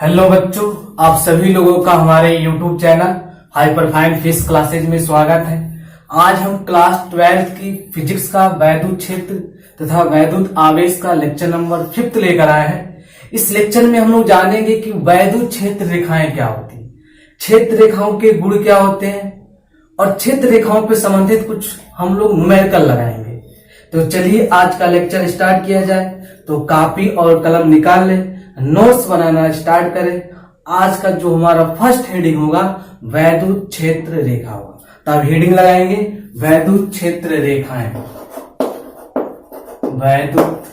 Hello बच्चों, आप सभी लोगों का हमारे YouTube channel hyperfine physics classes में स्वागत है। आज हम क्लास 12 की फिजिक्स का वैद्युत क्षेत्र तथा वैद्युत आवेश का लेक्चर नंबर 5 लेकर आए हैं। इस लेक्चर में हम लोग जानेंगे कि वैद्युत क्षेत्र रेखाएं क्या होती हैं, क्षेत्र रेखाओं के गुण क्या होते हैं और क्षेत्र रेखाओं पर संबंधित कुछ हम लोग न्यूमेरिकल लगाएंगे। तो चलिए आज का लेक्चर स्टार्ट किया जाए। तो कॉपी और कलम निकाल लें, नोट्स बनाना स्टार्ट करें। आज का जो हमारा फर्स्ट हेडिंग होगा वैद्युत क्षेत्र रेखा होगा। तो आप हेडिंग लगाएंगे वैद्युत क्षेत्र रेखाएं, वैद्युत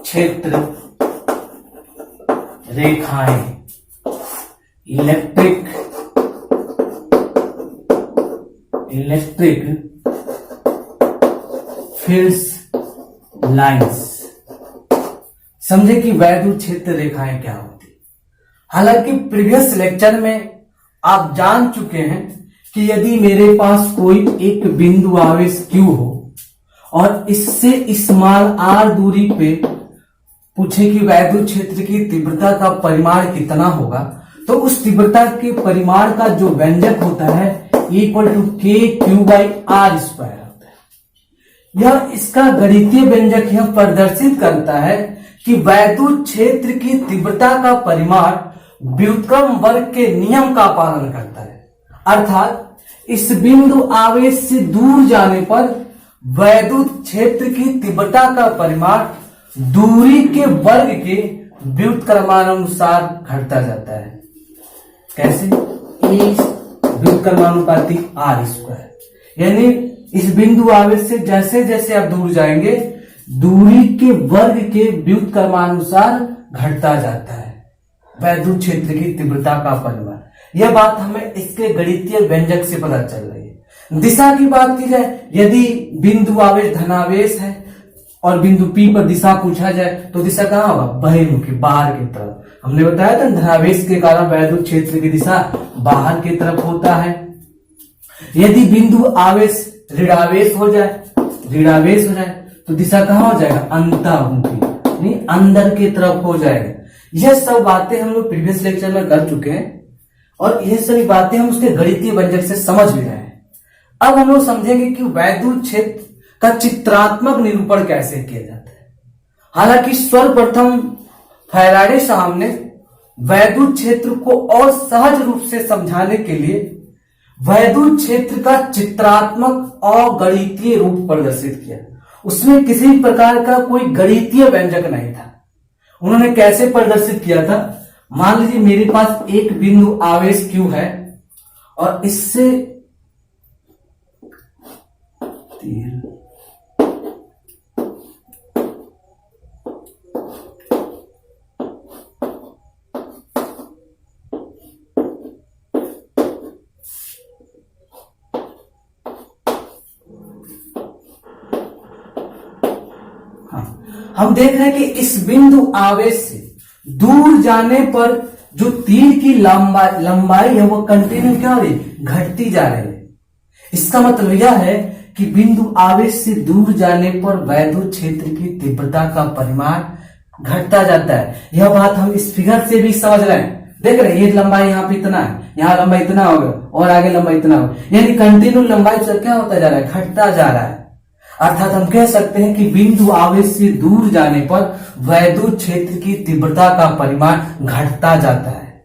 क्षेत्र रेखाएं, इलेक्ट्रिक फील्ड्स लाइंस। समझे कि वैद्युत क्षेत्र रेखाएं क्या होती है। हालांकि प्रीवियस लेक्चर में आप जान चुके हैं कि यदि मेरे पास कोई एक बिंदु आवेश Q हो और इससे स्मॉल r दूरी पे पूछे कि वैद्युत क्षेत्र की तीव्रता का परिमाण कितना होगा, तो उस तीव्रता के परिमाण का जो व्यंजक होता है इक्वल टू KQ/r स्क्वायर होता है। यह इसका गणितीय व्यंजक यह प्रदर्शित करता है कि वैद्युत क्षेत्र की तीव्रता का परिमाण व्युत्क्रम वर्ग के नियम का पालन करता है। अर्थात इस बिंदु आवेश से दूर जाने पर वैद्युत क्षेत्र की तीव्रता का परिमाण दूरी के वर्ग के व्युत्क्रमानुसार घटता जाता है। कैसे? व्युत्क्रमानुपाती r स्क्वायर, यानी इस बिंदु आवेश से जैसे जैसे आप दूर जाएंगे दूरी के वर्ग के व्युत्क्रमानुसार घटता जाता है वैद्युत क्षेत्र की तीव्रता का परिमाण। यह बात हमें इसके गणितीय व्यंजक से पता चल रही है। दिशा की बात की जाए, यदि बिंदु आवेश धनावेश है और बिंदु P पर दिशा पूछा जाए तो दिशा कहाँ होगा? बहिर्मुखी, बाहर की तरफ। हमने बताया था धनावेश के कारण वैद्युत क्षेत्र की दिशा बाहर की तरफ होता है। यदि बिंदु आवेश ऋणावेश हो जाए तो दिशा कहाँ हो जाएगा? अंतर्मुखी, नहीं अंदर की तरफ हो जाएगा। यह सब बातें हम लोग प्रीवियस लेक्चर में कर चुके हैं और यह सभी बातें हम उसके गणितीय व्यंजक से समझ भी रहे हैं। अब हम लोग समझेंगे कि वैद्युत क्षेत्र का चित्रात्मक निरूपण कैसे किया जाता है। हालांकि सर्वप्रथम फैराडे साहब ने वैद्युत क्षेत्र को और सहज रूप से समझाने के लिए वैद्युत क्षेत्र का चित्रात्मक और गणितीय रूप प्रदर्शित किया। उसमें किसी प्रकार का कोई गणितीय व्यंजक नहीं था। उन्होंने कैसे प्रदर्शित किया था? मान लीजिए मेरे पास एक बिंदु आवेश Q है और इससे हम देख रहे हैं कि इस बिंदु आवेश से दूर जाने पर जो तीर की लंबाई है वो कंटिन्यू क्या हो रही है? घटती जा रही है। इसका मतलब यह है कि बिंदु आवेश से दूर जाने पर वैद्युत क्षेत्र की तीव्रता का परिमाण घटता जाता है। यह बात हम इस फिगर से भी समझ रहे हैं। देख रहे हैं ये लंबाई यहाँ पे इतना है, यहाँ लंबाई इतना होगा और आगे लंबाई इतना होगा, यानी कंटिन्यू लंबाई से क्या होता जा रहा है? घटता जा रहा है। अर्थात हम कह सकते हैं कि बिंदु आवेश से दूर जाने पर वैद्युत क्षेत्र की तीव्रता का परिमाण घटता जाता है।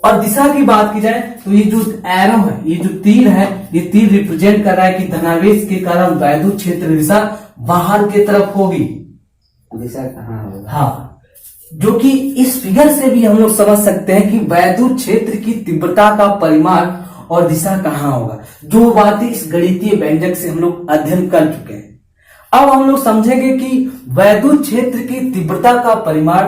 और दिशा की बात की जाए तो ये जो एरो है, ये जो तीर है, ये तीर रिप्रेजेंट कर रहा है कि धनावेश के कारण वैद्युत क्षेत्र दिशा बाहर की तरफ होगी। दिशा कहाँ होगा? हाँ, जो कि इस फिगर से भी हम लोग समझ सकते हैं कि वैद्युत क्षेत्र की तीव्रता का परिमाण और दिशा कहाँ होगा। जो बातें इस गणितीय व्यंजक से हम लोग अध्ययन कर चुके हैं। अब हम लोग समझेंगे कि वैद्युत क्षेत्र की तीव्रता का परिमाण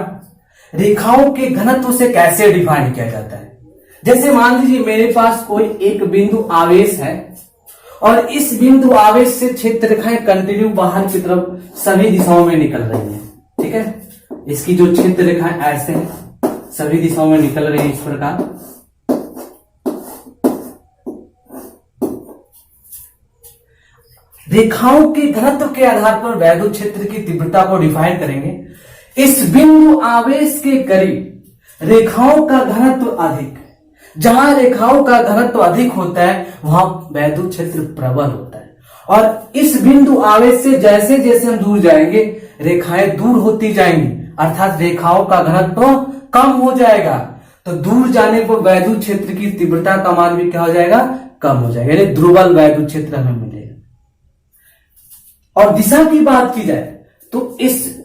रेखाओं के घनत्व से कैसे डिफाइन किया जाता है। जैसे मान लीजिए मेरे पास कोई एक बिंदु आवेश है और इस बिंदु आवेश से क्षेत्र रेखाएं कंटिन्यू बाहर की तरफ सभी दिशाओं में निकल रही हैं। ठीक है, इसकी जो क्षेत्र रेखाएं ऐसे हैं, सभी दिशाओं में निकल रही है इस प्रकार। रेखाओं के घनत्व के आधार पर वैद्युत क्षेत्र की तीव्रता को डिफाइन करेंगे। इस बिंदु आवेश के करीब रेखाओं का घनत्व अधिक है। जहां रेखाओं का घनत्व अधिक होता है वहां वैद्युत क्षेत्र प्रबल होता है। और इस बिंदु आवेश से जैसे जैसे हम दूर जाएंगे रेखाएं दूर होती जाएंगी, अर्थात रेखाओं का घनत्व कम हो जाएगा। तो दूर जाने पर वैद्युत क्षेत्र की तीव्रता का मान भी क्या हो जाएगा, कम हो जाएगा, यानी दुर्बल वैद्युत क्षेत्र हमें मिलेगा। और दिशा की बात की जाए तो इस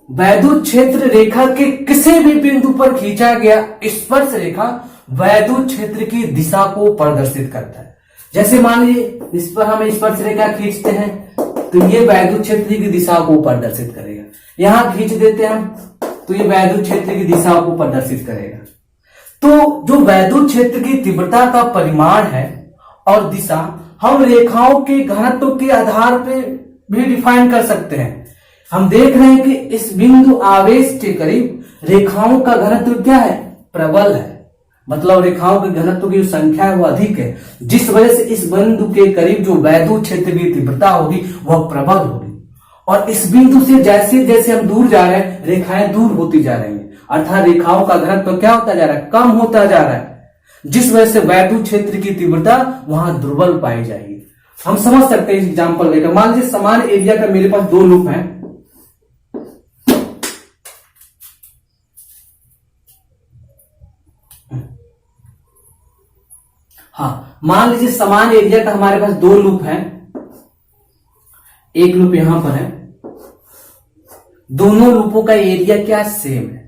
वैद्युत क्षेत्र रेखा के किसी भी बिंदु पर खींचा गया स्पर्श रेखा वैद्युत क्षेत्र की दिशा को प्रदर्शित करता है। जैसे मान लीजिए इस पर हम स्पर्श रेखा खींचते हैं तो ये वैद्युत क्षेत्र की दिशा को प्रदर्शित करेगा। यहां खींच देते हैं हम तो ये वैद्युत क्षेत्र की दिशा को प्रदर्शित करेगा। तो जो वैद्युत क्षेत्र की तीव्रता का परिमाण है और दिशा हम रेखाओं के घनत्व के आधार पर भी डिफाइन कर सकते हैं। हम देख रहे हैं कि इस बिंदु आवेश के करीब रेखाओं का घनत्व क्या है, प्रबल है, मतलब रेखाओं के घनत्व की जो संख्या है वो अधिक है, जिस वजह से इस बिंदु के करीब जो वैद्युत क्षेत्र की तीव्रता होगी वह प्रबल होगी। और इस बिंदु से जैसे जैसे हम दूर जा रहे हैं रेखाएं दूर होती जा रही हैं, अर्थात रेखाओं का घनत्व क्या होता जा रहा है, कम होता जा रहा है, जिस वजह से वैद्युत क्षेत्र की तीव्रता वहां दुर्बल पाई जाएगी। हम समझ सकते हैं इस एग्जाम्पल लेकर। मान लीजिए समान एरिया का मेरे पास दो लूप हैं, हाँ मान लीजिए समान एरिया का हमारे पास दो लूप हैं, एक लूप यहां पर है, दोनों लूपों का एरिया क्या सेम है।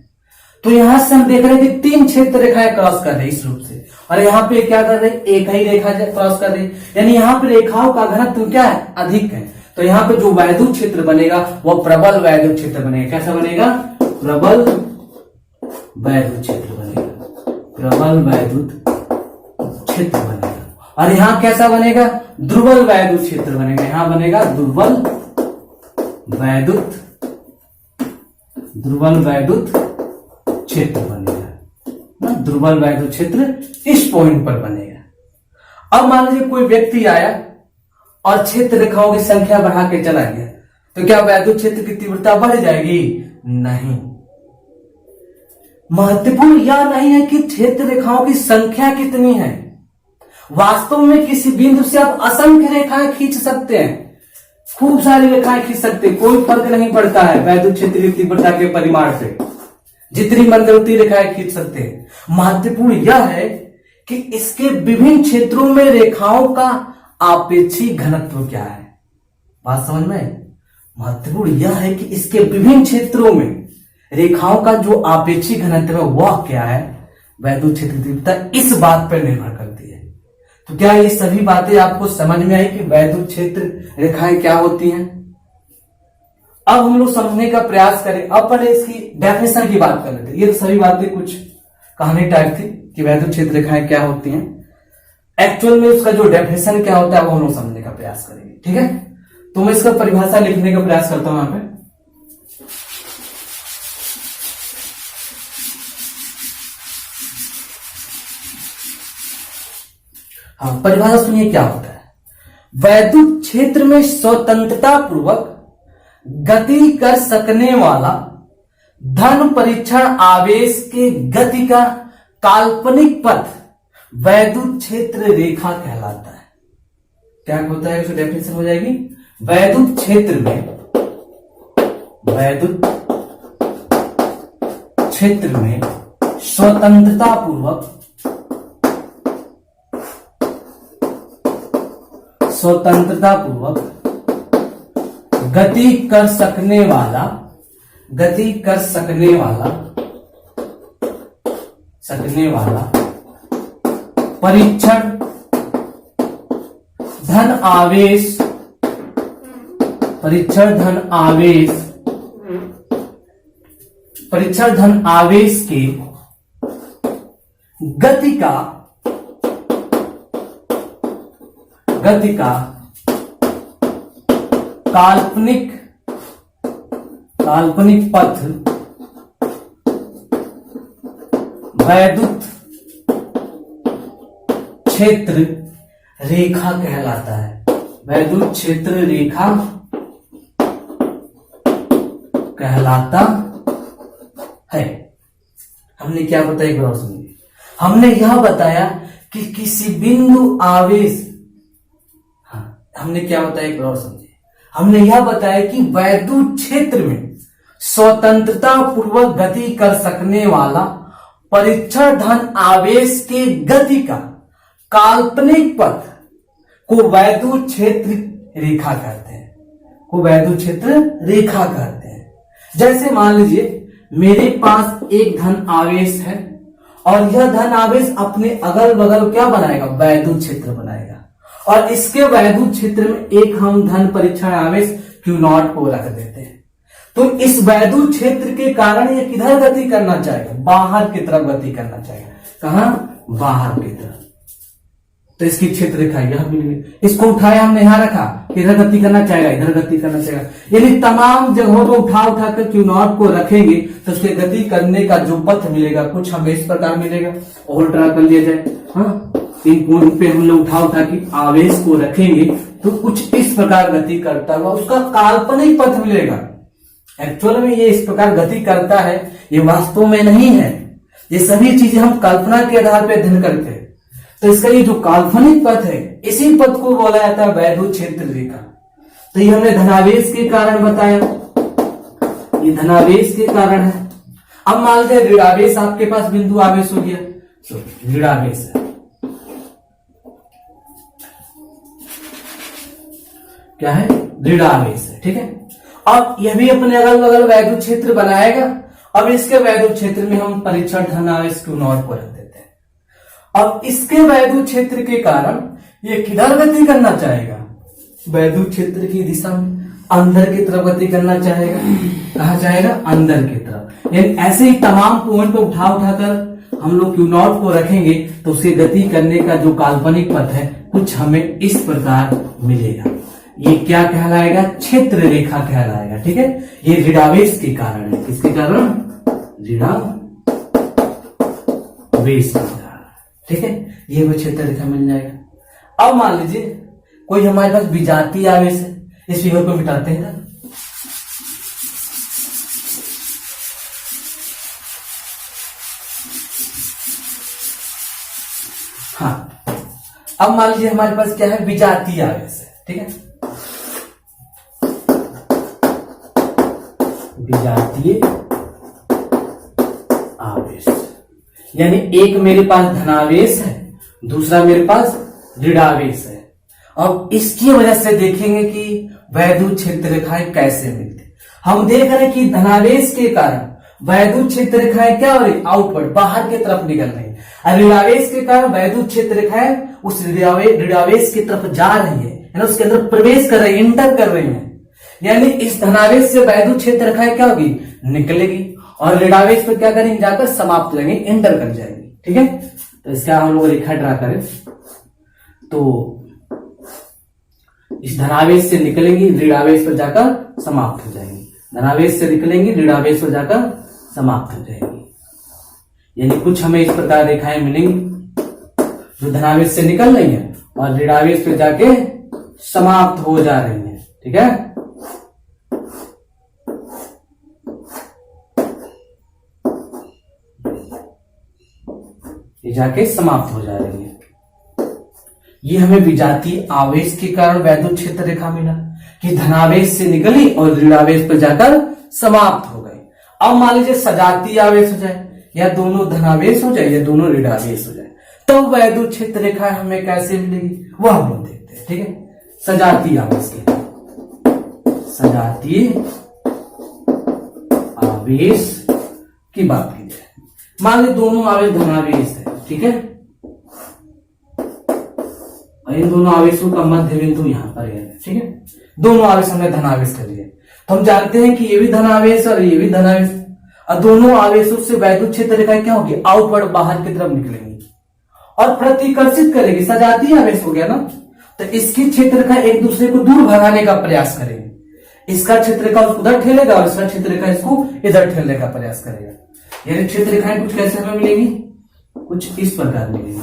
तो यहां से हम देख रहे हैं कि तीन क्षेत्र रेखाएं क्रॉस कर रही है इस लूप से, और यहाँ पे क्या कर रहे हैं, एक ही रेखा क्रॉस कर रही है, यानी यहाँ पे रेखाओं का घनत्व क्या है, अधिक है। तो यहाँ पे जो वैद्युत क्षेत्र बनेगा वह प्रबल वैद्युत क्षेत्र बनेगा। कैसा बनेगा, प्रबल वैद्युत क्षेत्र बनेगा, प्रबल वैद्युत क्षेत्र बनेगा। और यहां कैसा बनेगा, दुर्बल वैद्युत क्षेत्र बनेगा, यहां बनेगा दुर्बल वैद्युत क्षेत्र बनेगा, दुर्बल वैद्युत क्षेत्र इस पॉइंट पर बनेगा। अब मान लीजिए कोई व्यक्ति आया और क्षेत्र रेखाओं की संख्या बढ़ा के चला गया, तो क्या वैद्युत क्षेत्र की तीव्रता बढ़ जाएगी, नहीं। महत्वपूर्ण यह नहीं है कि क्षेत्र रेखाओं की संख्या कितनी है, वास्तव में किसी बिंदु से आप असंख्य रेखाएं खींच सकते हैं, खूब सारी रेखाएं खींच सकते हैं, कोई फर्क नहीं पड़ता है वैद्युत क्षेत्र की तीव्रता के परिमाण से, जितनी मन करे उतनी रेखाएं खींच सकते हैं। महत्वपूर्ण यह है कि इसके विभिन्न क्षेत्रों में रेखाओं का आपेक्षिक घनत्व क्या है। बात समझ में, महत्वपूर्ण यह है कि इसके विभिन्न क्षेत्रों में रेखाओं का जो आपेक्षिक घनत्व है वह क्या है, वैद्युत क्षेत्र की तीव्रता इस बात पर निर्भर करती है। तो क्या ये सभी बातें आपको समझ में आई कि वैद्युत क्षेत्र रेखाएं क्या होती हैं। अब हम लोग समझने का प्रयास करें। अब पहले इसकी डेफिनेशन की बात कर लेते हैं। ये तो सभी बातें कुछ कहानी टाइप थी कि वैद्युत क्षेत्र रेखाएं क्या होती हैं, एक्चुअल में उसका जो डेफिनेशन क्या होता है वो हम लोग समझने का प्रयास करेंगे, ठीक है। तो मैं इसका परिभाषा लिखने का प्रयास करता हूं यहां पे। हाँ, परिभाषा सुनिए क्या होता है। वैद्युत क्षेत्र में स्वतंत्रता पूर्वक गति कर सकने वाला धन परीक्षण आवेश के गति का काल्पनिक पथ वैद्युत क्षेत्र रेखा कहलाता है। क्या होता है, उसकी डेफिनेशन हो जाएगी, वैद्युत क्षेत्र में स्वतंत्रता पूर्वक गति कर सकने वाला परीक्षण धन आवेश के गति का काल्पनिक पथ वैद्युत क्षेत्र रेखा कहलाता है। वैद्युत क्षेत्र रेखा कहलाता हमने क्या बताया, एक बार सुनिए। हमने यह बताया कि किसी बिंदु आवेश, हमने क्या बताया, एक बार समझिए। हमने यह बताया कि वैद्युत क्षेत्र में स्वतंत्रता पूर्वक गति कर सकने वाला परीक्षण धन आवेश के गति का काल्पनिक पथ को वैद्युत क्षेत्र रेखा कहते हैं, को वैद्युत क्षेत्र रेखा कहते हैं। जैसे मान लीजिए मेरे पास एक धन आवेश है और यह धन आवेश अपने अगल बगल क्या बनाएगा, वैद्युत क्षेत्र बनाएगा, और इसके वैद्युत क्षेत्र में एक हम धन परीक्षण आवेश Q0 को रख देते हैं। तो इस वैद्युत क्षेत्र के कारण ये किधर गति करना चाहेगा, बाहर की तरफ गति करना चाहेगा। कहां, बाहर की तरफ। तो इसकी क्षेत्र रेखा यह मिली, इसको उठाया हमने यहां रखा, इधर गति करना चाहेगा, इधर गति करना चाहेगा। यदि तमाम जगहों को उठा कर Q0 को रखेंगे तो उसके गति करने का जो पथ मिलेगा कुछ हमें इस प्रकार मिलेगा। और ड्रा कर लिया जाए, हाँ, इन पॉइंट पे हम लोग उठा के आवेश को रखेंगे तो कुछ इस प्रकार गति करता हुआ उसका काल्पनिक पथ मिलेगा। एक्चुअल में ये इस प्रकार गति करता है, ये वास्तव में नहीं है। ये सभी चीजें हम कल्पना के आधार पर अध्ययन करते हैं। तो इसका ये जो काल्पनिक पथ है, इसी पथ को बोला जाता है वैद्युत क्षेत्र रेखा। तो ये हमने धनावेश के कारण बताया, ये धनावेश के कारण है। अब मान लीजिए ऋणावेश, आपके पास बिंदु आवेश हो गया, तो ऋणावेश है, क्या है, ऋणावेश है, ठीक है। अब यह भी अपने अगल बगल वैद्युत क्षेत्र बनाएगा। अब इसके वैद्युत क्षेत्र में हम परीक्षण धनावेश Q0 को रख देते हैं। अब इसके वैद्युत क्षेत्र के कारण ये किधर गति करना चाहेगा, वैद्युत क्षेत्र की दिशा में अंदर की तरफ गति करना चाहेगा। कहा जाएगा, अंदर की तरफ। यानी ऐसे ही तमाम पॉइंट को उठाकर हम लोग Q0 को रखेंगे तो उसे गति करने का जो काल्पनिक पथ है कुछ हमें इस प्रकार मिलेगा। ये क्या कहलाएगा, क्षेत्र रेखा कहलाएगा, ठीक है। ये ऋणावेश के कारण है, किसके कारण, ऋणावेश के कारण, ठीक है। ये वो क्षेत्र रेखा मिल जाएगा। अब मान लीजिए कोई हमारे पास विजातीय आवेश है, इस फिगर को मिटाते हैं ना। हाँ, अब मान लीजिए हमारे पास क्या है, विजातीय आवेश है, ठीक है। विजातीय आवेश यानी एक मेरे पास धनावेश है, दूसरा मेरे पास ऋणावेश है। अब इसकी वजह से देखेंगे कि वैद्युत क्षेत्र रेखाएं कैसे मिलती। हम देख रहे हैं कि धनावेश के कारण वैद्युत क्षेत्र रेखाएं क्या हो रही, आउटवर्ड, बाहर की तरफ निकल रही है। और ऋणावेश के कारण वैद्युत क्षेत्र रेखाएं उस ऋणावेश की तरफ जा रही है, यानी उसके अंदर प्रवेश कर रही है, इंटर कर रही है। यानी इस धनावेश से वैद्युत क्षेत्र रेखाएं क्या होगी, निकलेगी, और ऋणावेश पर क्या करेंगे, जाकर समाप्त हो जाएंगे, एंटर कर जाएंगे, ठीक है। तो इसका हम लोग रेखा ड्रा करें तो इस धनावेश से निकलेंगी, ऋणावेश पर जाकर समाप्त हो जाएंगी, धनावेश से निकलेंगी, ऋणावेश पर जाकर समाप्त हो जाएंगी। यानी कुछ हमें इस प्रकार रेखाएं मिलेंगी जो धनावेश से निकल रही है और ऋणावेश पर जाके समाप्त हो जा रही है, ठीक है। ये जाके समाप्त हो जा रही है। ये हमें विजातीय आवेश के कारण वैद्युत क्षेत्र रेखा मिला कि धनावेश से निकली और ऋणावेश पर जाकर समाप्त हो गई। अब मान लीजिए सजातीय आवेश हो जाए, या दोनों धनावेश हो जाए या दोनों ऋणावेश हो जाए, तो वैद्युत क्षेत्र रेखा हमें कैसे मिलेगी वह हम लोग देखते हैं, ठीक है। सजातीय आवेश के, सजातीय आवेश की बात की जाए, मान लीजिए दोनों आवेश धनावेश है, ठीक है, और इन दोनों आवेशों का मध्य बिंदु यहां पर है, ठीक है। दोनों आवेश हमने धनावेश कर लिए, तो हम जानते हैं कि ये भी धनावेश और ये भी धनावेश, और दोनों आवेशों से वैद्युत क्षेत्र रेखा क्या होगी, आउटवर्ड, बाहर की तरफ निकलेंगी और प्रतिकर्षित करेगी। सजातीय आवेश हो गया ना, तो इसकी क्षेत्र रेखा एक दूसरे को दूर भगाने का प्रयास करेगी। इसका क्षेत्र रेखा उसको उधर ठेलेगा और इसका क्षेत्र रेखा इसको इधर ठेलने का प्रयास करेगा। यानी क्षेत्र रेखाएं कुछ कैसे हमें मिलेगी, कुछ इस प्रकार मिलेगी।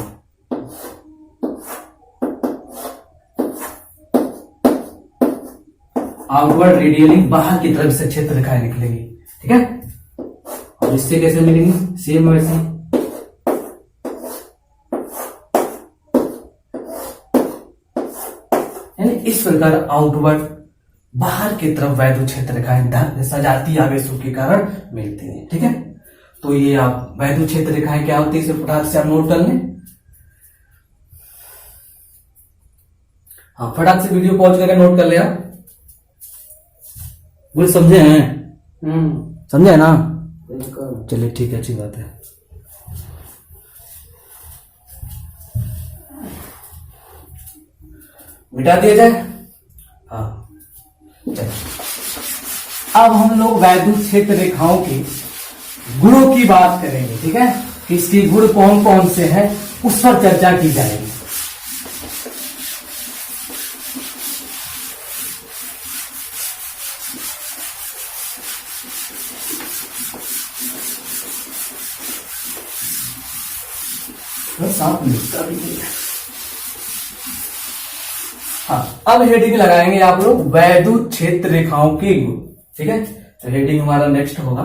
आउटवर्ड रेडियली बाहर की तरफ से क्षेत्र रेखाएं निकलेगी, ठीक है। और इससे कैसे मिलेंगे, सेम वैसे। यानी इस प्रकार आउटवर्ड बाहर की तरफ वैद्युत क्षेत्र रेखाएं सजातीय आवेशों के कारण मिलती हैं। ठीक है, तो ये आप वैद्युत क्षेत्र रेखाएं क्या होती है इसे फटाक से आप नोट कर लें। हाँ, फटाक से वीडियो पॉज करके नोट कर ले आप। वो समझे हैं? समझे ना? चलिए ठीक है, अच्छी बात है। मिटा दिया जाए। हाँ, चलिए अब हम लोग वैद्युत क्षेत्र रेखाओं के गुणों की बात करेंगे। ठीक है, कि इसके गुण कौन कौन से हैं उस पर चर्चा की जाएगी। हाँ, अब हेडिंग लगाएंगे आप लोग वैद्युत क्षेत्र रेखाओं के गुण। ठीक है, तो हेडिंग हमारा नेक्स्ट होगा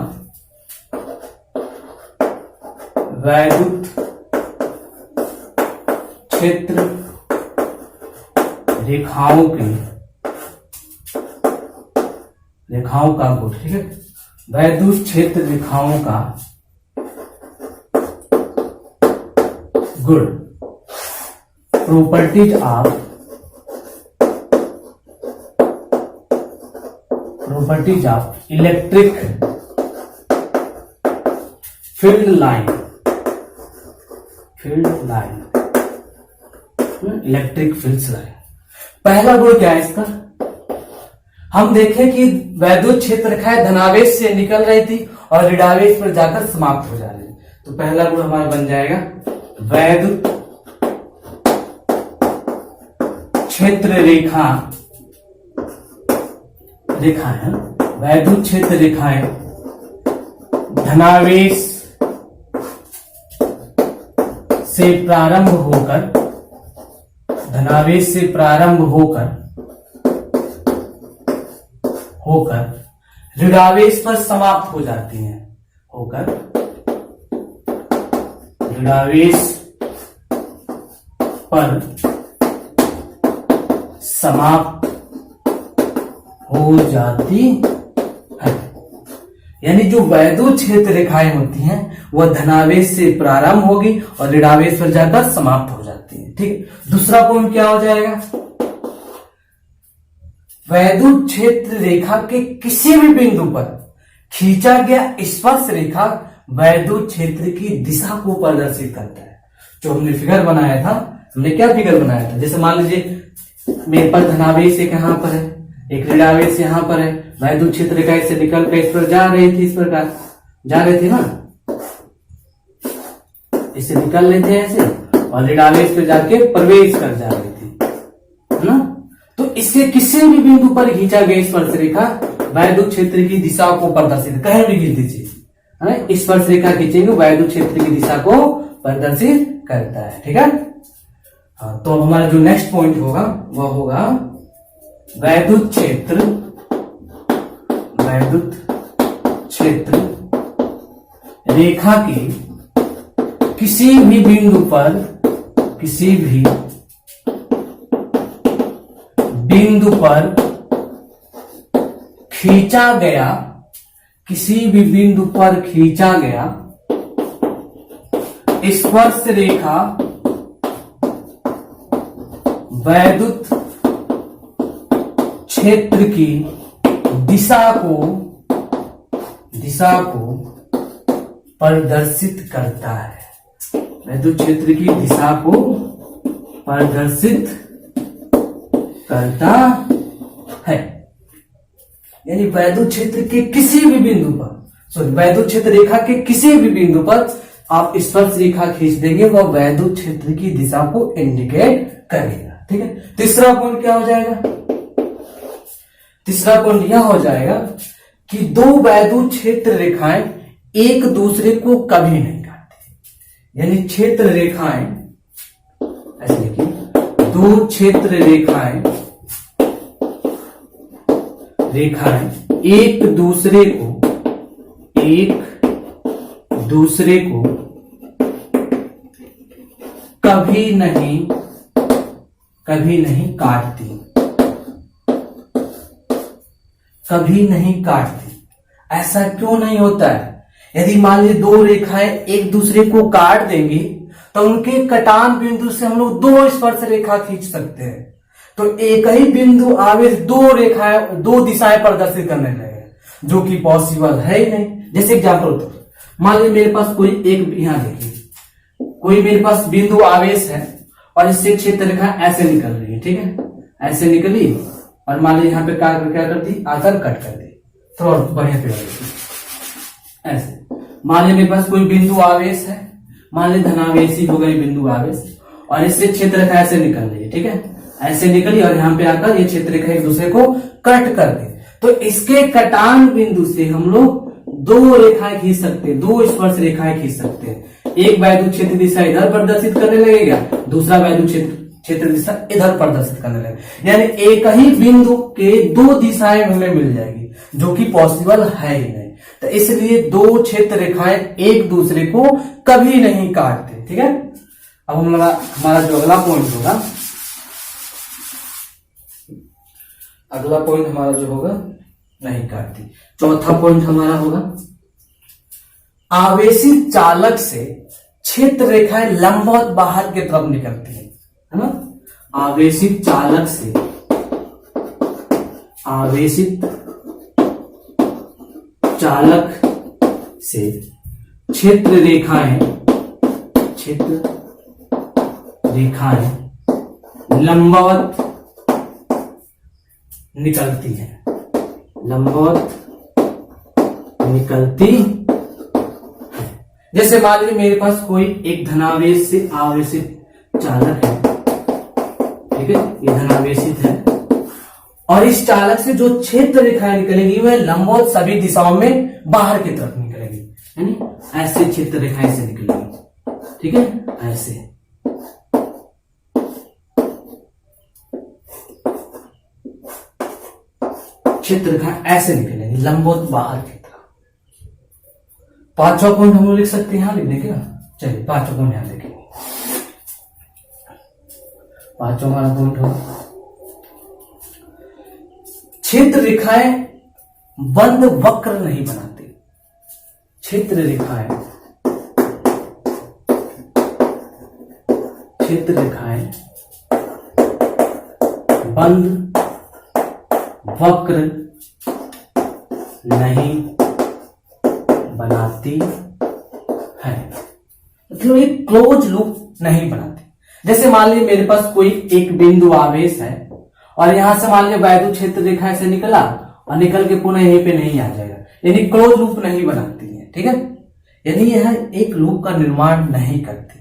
वैद्युत क्षेत्र रेखाओं का गुण। ठीक है, वैद्युत क्षेत्र रेखाओं का गुण, properties of electric field line, electric field line. पहला गुण क्या है इसका? हम देखें कि वैद्युत क्षेत्र रेखाएं धनावेश से निकल रही थी और ऋणावेश पर जाकर समाप्त हो जा रही थी। तो पहला गुण हमारा बन जाएगा वैद्युत क्षेत्र रेखाएं, वैद्युत क्षेत्र रेखाएं धनावेश से प्रारंभ होकर ऋणावेश पर समाप्त हो जाती हैं, ऋणावेश पर समाप्त हो जाती है। यानी जो वैद्युत क्षेत्र रेखाएं होती हैं वह धनावेश से प्रारंभ होगी और ऋणावेश पर जाकर समाप्त हो जाती है। ठीक है, दूसरा पॉइंट क्या हो जाएगा? वैद्युत क्षेत्र रेखा के किसी भी बिंदु पर खींचा गया स्पर्श रेखा वैद्युत क्षेत्र की दिशा को प्रदर्शित करता है। जो हमने फिगर बनाया था, हमने क्या फिगर बनाया था? जैसे मान लीजिए मेरे पास धनावेश एक यहाँ पर है, एक ऋणावेश यहाँ पर है, वैद्युत क्षेत्र रेखा से निकल कर इस पर जा रही थी, इस प्रकार जा रहे थे ना, इससे निकल रहे थे ऐसे और ऋणावेश पे जाके प्रवेश कर जा रही थी, है ना। तो इसके किसी भी बिंदु पर खींचा गया स्पर्श रेखा वैद्युत क्षेत्र की दिशा को प्रदर्शित, कहीं भी खींच दीजिए, है, स्पर्श रेखा खींचेंगे वैद्युत क्षेत्र की दिशा को प्रदर्शित करता है। ठीक है, हाँ, तो अब हमारा जो नेक्स्ट पॉइंट होगा वह होगा वैद्युत क्षेत्र रेखा के किसी भी बिंदु पर खींचा गया स्पर्श रेखा वैद्युत क्षेत्र की दिशा को प्रदर्शित करता है, वैद्युत क्षेत्र की दिशा को प्रदर्शित करता है। यानी वैद्युत क्षेत्र के किसी भी बिंदु पर, वैद्युत क्षेत्र रेखा के किसी भी बिंदु पर आप स्पर्श रेखा खींच देंगे, वह वैद्युत क्षेत्र की दिशा को इंडिकेट करेगा। ठीक है, तीसरा पॉइंट क्या हो जाएगा? तीसरा पॉइंट यह हो जाएगा कि दो वैद्युत क्षेत्र रेखाएं एक दूसरे को कभी नहीं काटती। यानी क्षेत्र रेखाएं, ऐसे देखिए, दो क्षेत्र रेखाएं एक दूसरे को दूसरे को कभी नहीं काटती, कभी नहीं काटती। ऐसा क्यों नहीं होता है? यदि मान लीजिए दो रेखाएं एक दूसरे को काट देंगी तो उनके कटान बिंदु से हम लोग दो स्पर्श रेखा खींच सकते हैं। तो एक ही बिंदु आवेश दो दिशाएं प्रदर्शित करने लगे, जो कि पॉसिबल है ही नहीं। जैसे एग्जाम्पल तो मान लीजिए मेरे पास कोई एक, यहां देखिए, कोई मेरे पास बिंदु आवेश है और इससे क्षेत्र रेखा ऐसे निकल रही है, ठीक है, ऐसे निकली और मान लीजिए यहाँ पे क्या कर दी, आकर कट कर दी, थोड़ा बढ़िया पे ऐसे। मान लीजिए मेरे पास कोई बिंदु आवेश है, मान लीजिए धनावेशी हो गई बिंदु आवेश, और इससे क्षेत्र रेखा ऐसे निकल रही है, ठीक है, ऐसे निकली और यहाँ पे आकर ये क्षेत्र रेखा एक दूसरे को कट कर दे। तो इसके कटान बिंदु से हम लोग दो रेखाएं खींच सकते हैं, दो स्पर्श रेखाएं खींच सकते हैं। एक वैद्युत क्षेत्र दिशा इधर प्रदर्शित करने लगेगा, दूसरा वैद्युत क्षेत्र दिशा इधर प्रदर्शित करने लगेगा। यानी एक ही बिंदु के दो दिशाएं हमें मिल जाएगी, जो कि पॉसिबल है ही नहीं। तो इसलिए दो क्षेत्र रेखाएं एक दूसरे को कभी नहीं काटते, ठीक है। अब हमारा जो अगला पॉइंट होगा, अगला पॉइंट हमारा जो होगा, नहीं काटती। चौथा पॉइंट हमारा होगा, आवेशित चालक से क्षेत्र रेखाएं लंबवत बाहर की तरफ निकलती है ना। आवेशित चालक से, आवेशित चालक से क्षेत्र रेखाएं लंबवत निकलती है, लंबवत निकलती है। जैसे मान लीजिए मेरे पास कोई एक धनावेश से आवेशित चालक है, ठीक है, ये धनावेशित है, और इस चालक से जो क्षेत्र रेखाएं निकलेंगी वह लंबवत सभी दिशाओं में बाहर की तरफ निकलेंगी, यानी ऐसे क्षेत्र रेखाएं से निकलेंगी, ठीक है, ऐसे। क्षेत्र रेखा ऐसे निकलेंगे लंबवत बाहर की तरफ। पांचवा पॉइंट हम लोग लिख सकते हैं, यहां लिखने क्या, चलिए पांचवा पॉइंट यहां लिखेंगे। पांचवा हमारा पॉइंट होगा, क्षेत्र रेखाएं बंद वक्र नहीं बनाती। क्षेत्र रेखाएं बंद वक्र नहीं बनाती है, मतलब ये क्लोज लूप नहीं बनाती। जैसे मान लीजिए मेरे पास कोई एक बिंदु आवेश है और यहां से मान लीजिए वैद्युत क्षेत्र रेखा ऐसे निकला और निकल के पुनः यहीं पे नहीं आ जाएगा, यानी क्लोज लूप नहीं बनाती है, ठीक है। यानी यह एक लूप का निर्माण नहीं करती।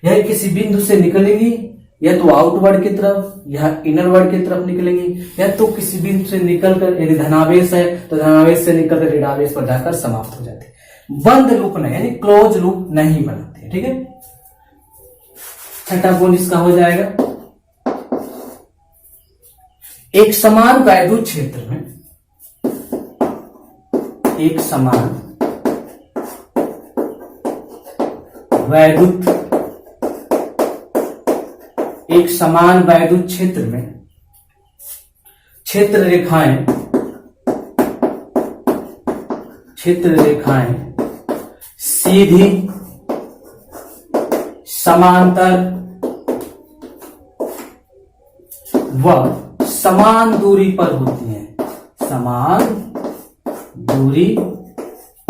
यह किसी बिंदु से निकलेगी या तो आउटवर्ड की तरफ या इनरवर्ड की तरफ निकलेंगी, या तो किसी बिंदु से निकलकर, यदि धनावेश है तो धनावेश से निकलकर ऋणावेश पर जाकर समाप्त हो जाती है। बंद लूप नहीं, यानी क्लोज लूप नहीं बनाती है, ठीक है। छठा पॉइंट इसका हो जाएगा, एक समान वैद्युत क्षेत्र में, एक समान वैद्युत क्षेत्र में क्षेत्र रेखाएं सीधी समांतर व समान दूरी पर होती हैं, समान दूरी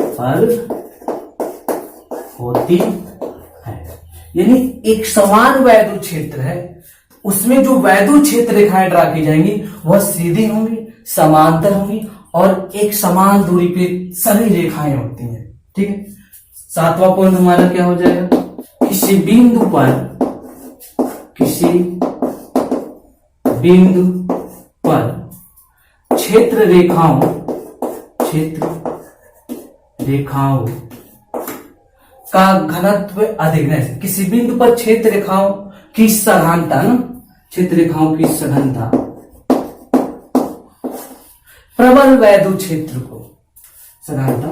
पर होती है। यानी एक समान वैद्युत क्षेत्र है, उसमें जो वैद्युत क्षेत्र रेखाएं ड्रा की जाएंगी वह सीधी होंगी, समांतर होंगी और एक समान दूरी पे सभी रेखाएं होती हैं, ठीक है। सातवां पॉइंट हमारा क्या हो जाएगा, किसी बिंदु पर क्षेत्र रेखाओं का घनत्व अधिक नहीं। किसी बिंदु पर क्षेत्र रेखाओं की सघनता, क्षेत्र रेखाओं की सघनता प्रबल वैद्युत क्षेत्र को, सघनता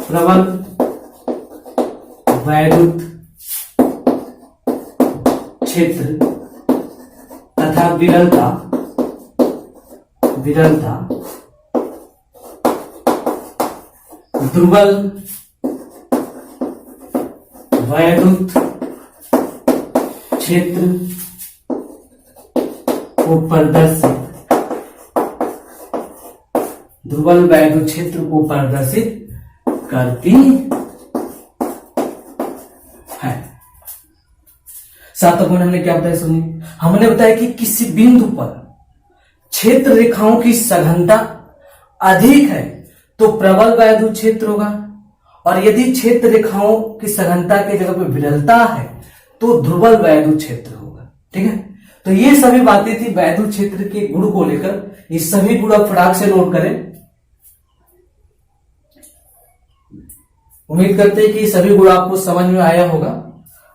प्रबल वैद्युत क्षेत्र तथा विरलता दुर्बल वैद्युत क्षेत्र को प्रदर्शित दुर्बल वैद्युत क्षेत्र को प्रदर्शित करती है। सातों गुण हमने क्या बताया सुनिए। हमने बताया कि किसी बिंदु पर क्षेत्र रेखाओं की सघनता अधिक है तो प्रबल वैद्युत क्षेत्र होगा, और यदि क्षेत्र रेखाओं की सघनता की जगह पर विरलता है तो दुर्बल वैद्युत क्षेत्र होगा। ठीक है, तो ये सभी बातें थी वैद्युत क्षेत्र के गुण को लेकर। ये सभी गुण आप फटाक से नोट करें। उम्मीद करते हैं कि सभी गुण आपको समझ में आया होगा,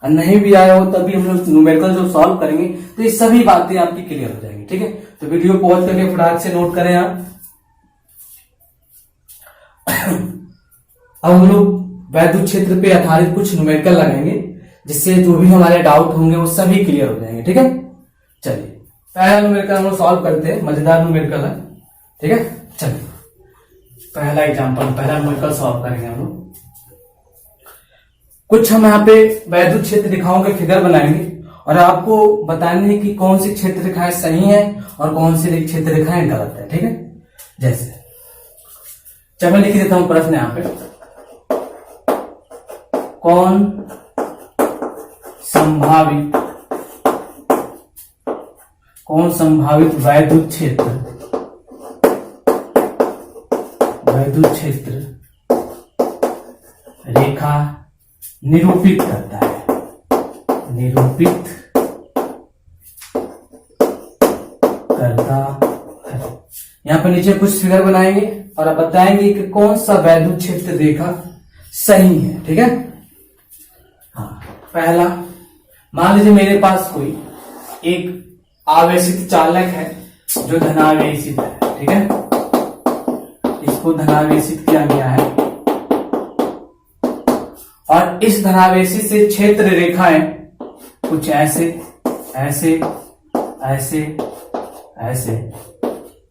और नहीं भी आया हो तभी हम लोग न्यूमेरिकल जो सॉल्व करेंगे तो ये सभी बातें आपकी क्लियर हो जाएंगी। ठीक है, तो वीडियो पॉज करके फटाक से नोट करें आप। अब हम लोग वैद्युत क्षेत्र पे आधारित कुछ न्यूमेरिकल लगाएंगे, जिससे जो भी हमारे डाउट होंगे वो सभी क्लियर हो जाएंगे। ठीक है, चलिए पहला न्यूमेरिकल हम लोग सॉल्व करते हैं। मजेदार न्यूमेरिकल है। ठीक है, चलिए पहला एग्जांपल, पहला न्यूमेरिकल सॉल्व करेंगे हम लोग। कुछ हम यहाँ पे वैद्युत क्षेत्र रेखाओं के फिगर बनाएंगे और आपको बताने हैं कि कौन सी क्षेत्र रेखाएं सही है और कौन सी क्षेत्र रेखाएं गलत है। ठीक है, जैसे चलो मैं लिख देता हूं प्रश्न यहाँ पे। कौन संभावित वैद्युत क्षेत्र रेखा निरूपित करता है। यहाँ पे नीचे कुछ फिगर बनाएंगे और आप बताएंगे कि कौन सा वैद्युत क्षेत्र रेखा सही है। ठीक है, हाँ, पहला मान लीजिए मेरे पास कोई एक आवेशित चालक है जो धनावेशित है। ठीक है, इसको धनावेशित किया गया है और इस धनावेशी से क्षेत्र रेखाएं कुछ ऐसे ऐसे ऐसे ऐसे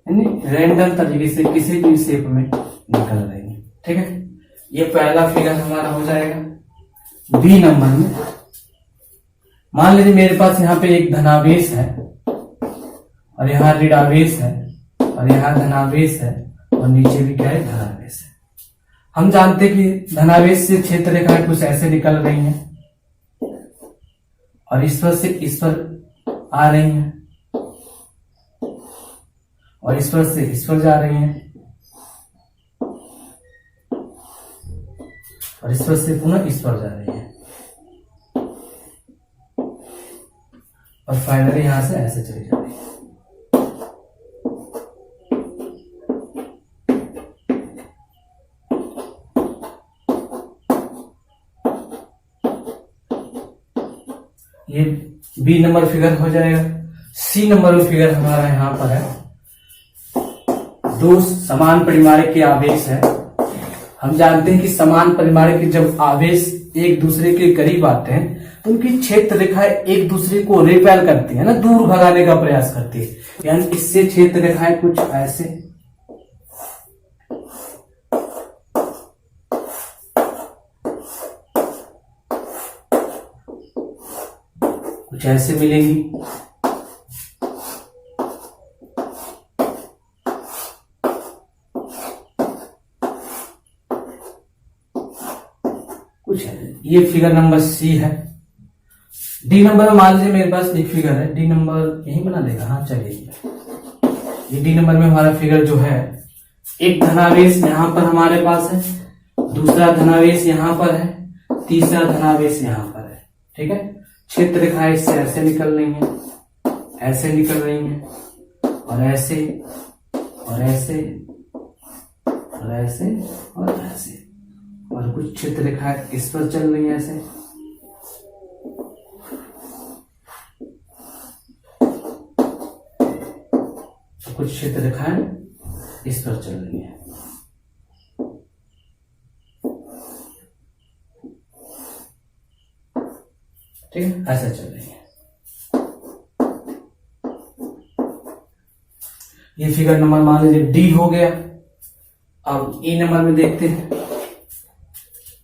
रैंडम तरीके से किसी भी शेप में निकल रही है। ठीक है, ये पहला फिगर हमारा हो जाएगा। बी नंबर में मान लीजिए मेरे पास यहाँ पे एक धनावेश है और यहाँ ऋणावेश है और यहाँ धनावेश है और नीचे भी क्या है, धनावेश है। हम जानते हैं कि धनावेश से क्षेत्र रेखाएं कुछ ऐसे निकल रही हैं और इस पर से इस पर आ रही हैं और इस पर से इस पर जा रही हैं और इस पर से पुनः इस पर जा रही है और फाइनली यहां से ऐसे चली जा रही है। ये बी नंबर फिगर हो जाएगा। सी नंबर फिगर हमारा यहां पर है। दो समान परिमाणिक के आवेश है। हम जानते हैं कि समान परिमाणिक के जब आवेश एक दूसरे के करीब आते हैं तो उनकी क्षेत्र रेखाएं एक दूसरे को रिपेल करती है ना, दूर भगाने का प्रयास करती है। यानी इससे क्षेत्र रेखाएं कुछ ऐसे कुछ ऐसे मिलेंगी कुछ है। ये फिगर नंबर सी है। डी नंबर में मान लीजिए मेरे पास एक फिगर है। डी नंबर यही बना देगा, हाँ चलिए। ये डी नंबर में हमारा फिगर जो है, एक धनावेश यहां पर हमारे पास है, दूसरा धनावेश यहां पर है, तीसरा धनावेश यहां पर है। ठीक है, क्षेत्र रेखाएं इससे ऐसे निकल रही हैं, ऐसे निकल रही हैं और ऐसे और ऐसे और ऐसे और ऐसे, और कुछ क्षेत्र रेखाएं इस पर चल रही हैं ऐसे। कुछ क्षेत्र रेखाएं इस पर चल रही हैं। ठीक है, ऐसा चल रही है। ये फिगर नंबर मान लीजिए डी हो गया। अब ई नंबर में देखते हैं,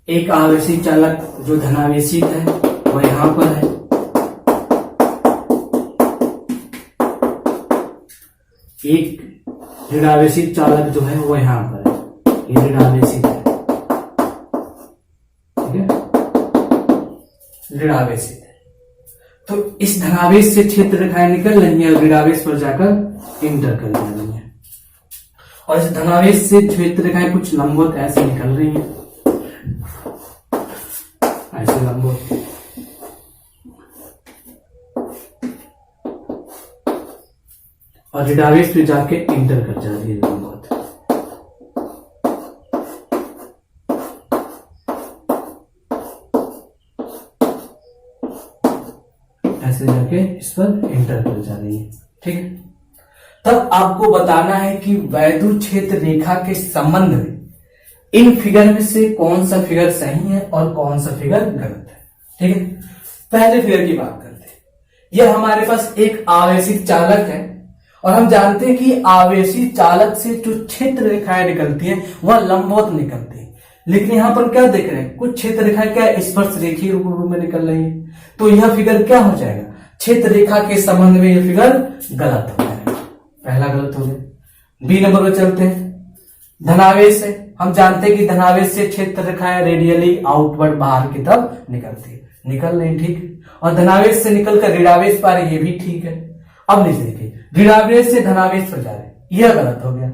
एक आवेशी चालक जो धनावेशित है वह यहां पर है, एक ऋणावेशित चालक जो है वो यहां पर है, ये ऋणावेशित है, ठीक है, ऋणावेशित है। तो इस धनावेश से क्षेत्र रेखाएं निकल रही है और ऋणावेश पर जाकर इंटर कर रही है, और इस धनावेश से क्षेत्र रेखाएं कुछ लंबवत ऐसे निकल रही हैं, ऐसे लंबवत, और ऋणावेश पे जाके इंटर कर जा रही है लंबवत। ऐसे जाके इस पर इंटर कर जा रही है, ठीक है। तब आपको बताना है कि वैद्युत क्षेत्र रेखा के संबंध में इन फिगर में से कौन सा फिगर सही है और कौन सा फिगर गलत है, ठीक है। पहले फिगर की बात करते हैं। यह हमारे पास एक आवेशित चालक है और हम जानते हैं कि आवेशित चालक से जो क्षेत्र रेखाएं निकलती हैं वह लंबवत निकलती है, लेकिन यहां पर क्या देख रहे हैं, कुछ क्षेत्र रेखाएं क्या स्पर्श रेखीय रूप में निकल रही है, तो यह फिगर क्या हो जाएगा, क्षेत्र रेखा के संबंध में यह फिगर गलत हो जाएगा, पहला गलत हो गया। बी नंबर पर चलते हैं। धनावेश है, हम जानते हैं कि धनावेश से क्षेत्र रेखाएं रेडियली आउटवर्ड बाहर की तरफ निकलती है, निकल रही, ठीक है, और धनावेश से निकलकर ऋणावेश पर ये भी ठीक है। अब नीचे देखिए, ऋणावेश से धनावेश पर जा रहे, यह गलत हो गया,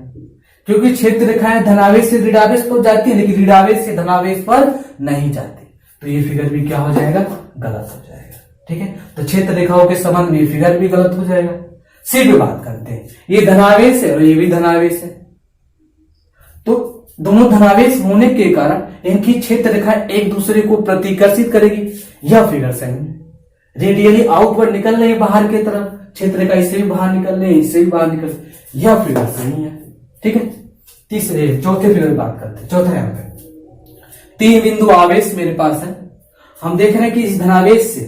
क्योंकि क्षेत्र रेखाएं धनावेश से ऋणावेश पर जाती है लेकिन ऋणावेश से धनावेश पर नहीं जाती, तो ये फिगर भी क्या हो जाएगा, गलत हो जाएगा, ठीक है। तो क्षेत्र रेखाओं के संबंध में फिगर भी गलत हो जाएगा। सी पे बात करते हैं, ये धनावेश है और ये भी धनावेश है, तो दोनों धनावेश होने के कारण इनकी क्षेत्र रेखाएं एक दूसरे को प्रतिकर्षित करेगी, यह फिगर सही है। रेडियली आउटवर्ड निकल रही है बाहर की तरफ, क्षेत्र रेखा इससे भी बाहर निकल रही है, इससे भी बाहर निकल रही है, यह फिगर सही है, ठीक है। तीसरे चौथे फिगर की बात करते हैं। चौथा यहाँ पे 3 बिंदु आवेश मेरे पास है, हम देख रहे हैं कि इस धनावेश से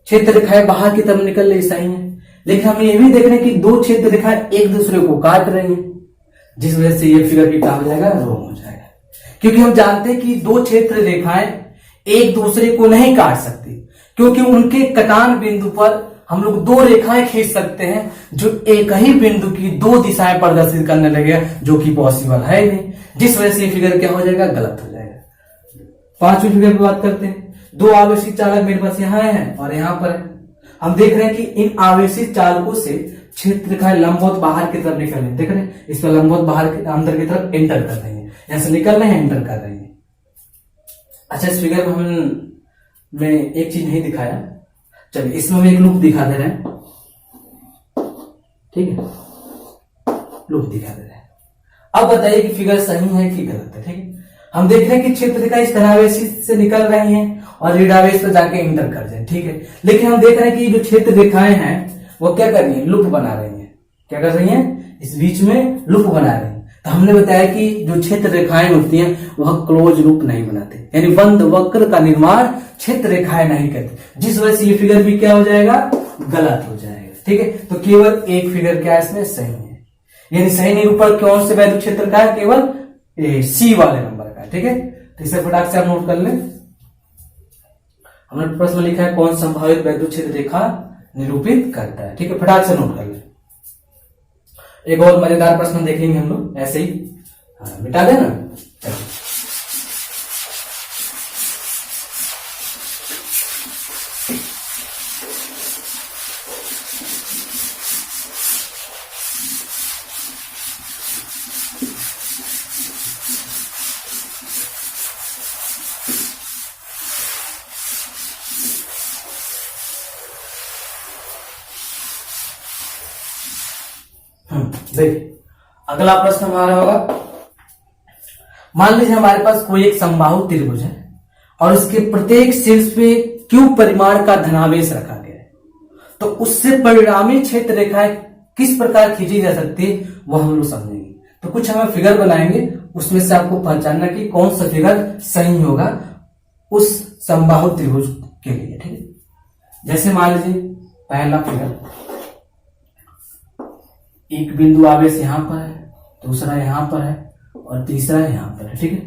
क्षेत्र रेखाएं बाहर की तरफ निकल रही, सही है, लेकिन हम ये भी देख रहे हैं कि दो क्षेत्र रेखाएं एक दूसरे को काट रही हैं, जिस वजह से ये फिगर भी क्या हो जाएगा, रॉन्ग हो जाएगा, क्योंकि हम जानते हैं कि दो क्षेत्र रेखाएं एक दूसरे को नहीं काट सकती, क्योंकि उनके कटान बिंदु पर हम लोग दो रेखाएं खींच सकते हैं जो एक ही बिंदु की दो दिशाएं प्रदर्शित करने लगे, जो कि पॉसिबल है नहीं, जिस वजह से ये फिगर क्या हो जाएगा, गलत हो जाएगा। पांचवी फिगर की बात करते हैं। 2 आवेशित चालक मेरे पास यहाँ है और यहाँ पर है, हम देख रहे हैं कि इन आवेशित चालकों से क्षेत्र रेखाएं लंबवत बाहर की तरफ निकल रही है, देख रहे हैं, इस पर लंबवत बाहर की अंदर की तरफ एंटर कर रही है, यहां से निकल रहे हैं, एंटर कर रही है। अच्छा, इस फिगर में मैं एक चीज नहीं दिखाया, चलिए इसमें हम एक लूप दिखा दे रहे हैं, ठीक है, लूप दिखा दे रहे हैं। अब बताइए कि फिगर सही है कि गलत है, ठीक है। हम देख रहे हैं कि क्षेत्र रेखा इस धनावेश से निकल रही हैं और ऋणावेश पर जाके इंटर कर जाए, ठीक है, लेकिन हम देख रहे हैं कि जो क्षेत्र रेखाएं हैं वो क्या कर रही है, लूप बना रही है, क्या कर रही है, इस बीच में लूप बना रही है। तो हमने बताया कि जो क्षेत्र रेखाएं होती हैं वह क्लोज लूप नहीं बनाते, यानी बंद वक्र का निर्माण क्षेत्र रेखाएं नहीं करती, जिस वजह से ये फिगर भी क्या हो जाएगा, गलत हो जाएगा, ठीक है। तो केवल एक फिगर क्या इसमें सही है, यानी सही निरूपण कौन से वैद्युत क्षेत्र का है, केवल सी वाले नंबर का, ठीक है। तो इसे फटाक से आप नोट कर लें। हमने प्रश्न लिखा है कौन संभावित वैद्युत क्षेत्र रेखा निरूपित करता है, ठीक है, फटाक से नोट कर लें। एक और मजेदार प्रश्न देखेंगे हम लोग ऐसे ही, मिटा देना। देखिए अगला प्रश्न हमारा होगा, मान लीजिए हमारे पास कोई एक समबाहु त्रिभुज है और इसके प्रत्येक शीर्ष पे क्यू परिमाण का धनावेश रखा गया है, तो उससे परिणामी क्षेत्र रेखाएं किस प्रकार खींची जा सकती है वह हम लोग समझेंगे। तो कुछ हमें फिगर बनाएंगे, उसमें से आपको पहचानना कि कौन सा फिगर सही होगा उस समबाहु त्रिभुज के लिए, ठीक है। जैसे मान लीजिए पहला फिगर, एक बिंदु आवेश यहां पर है, दूसरा यहां पर है और तीसरा यहां पर है, ठीक है।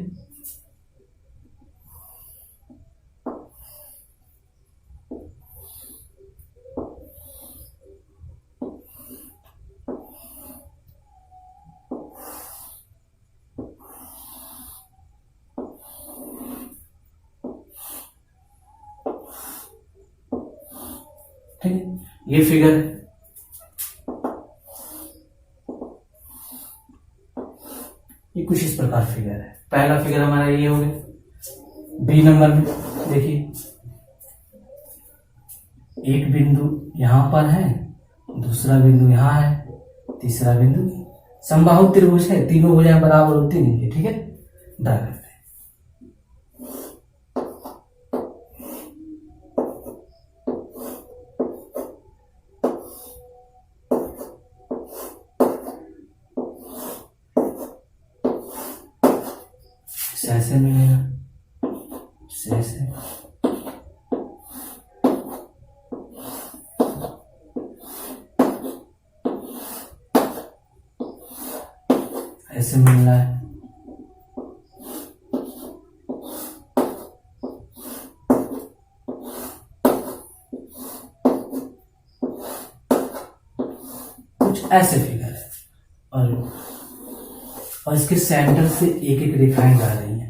ठीक है, ये फिगर है। ये कुछ इस प्रकार फिगर है। पहला फिगर हमारा ये हो गया। बी नंबर में देखिए, एक बिंदु यहां पर है, दूसरा बिंदु यहां है, तीसरा बिंदु, समबाहु त्रिभुज है, तीनों भुजाएं बराबर होती नहीं है, ठीक है। ड्रा करते हैं। ऐसे मिलेगा, ऐसे ऐसे मिल रहा है। कुछ ऐसे फिगर है और इसके सेंटर से एक एक रेखाएं जा रही हैं